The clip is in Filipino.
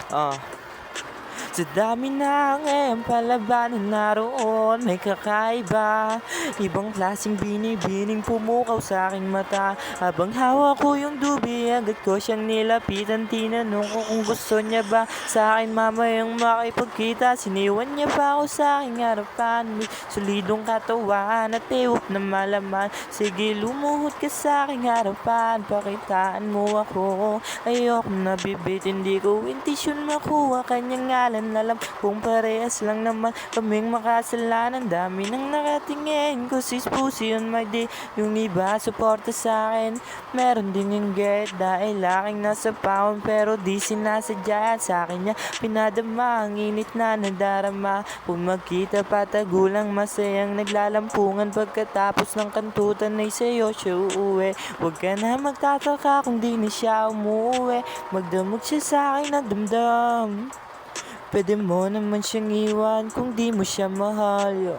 Ah, sa dami ng palabanan naroon may kakaiba. Ibang klaseng binibining pumukaw sa aking mata. Habang hawak ko yung dubi, agad ko siyang nilapitan. Tinanong ko kung gusto niya ba sa akin mamayang makipagkita. Siniwan niya pa ako sa aking harapan. May solidong katawan at tiwap na malaman. Sige, lumuhod ka sa aking harapan, pakitaan mo ako. Ayoko nabibitin, di ko intensyon makuha kanyang ngalan. Alam kung parehas lang naman kaming makasalanan. Dami nang nakatingin ko sis pussy on my day. Yung iba suporta sa akin, meron din yung get dahil aking nasa pound. Pero di sinasadya sa akin niya pinadama ang init na nadarama. Kung magkita patagulang masayang naglalampungan. Pagkatapos ng kantutan ay sa'yo siya uuwi. Huwag ka na magtataka kung di na siya umuwi. Magdamag siya sa akin na damdam. Pwede mo naman siyang iwan kung di mo siya mahal.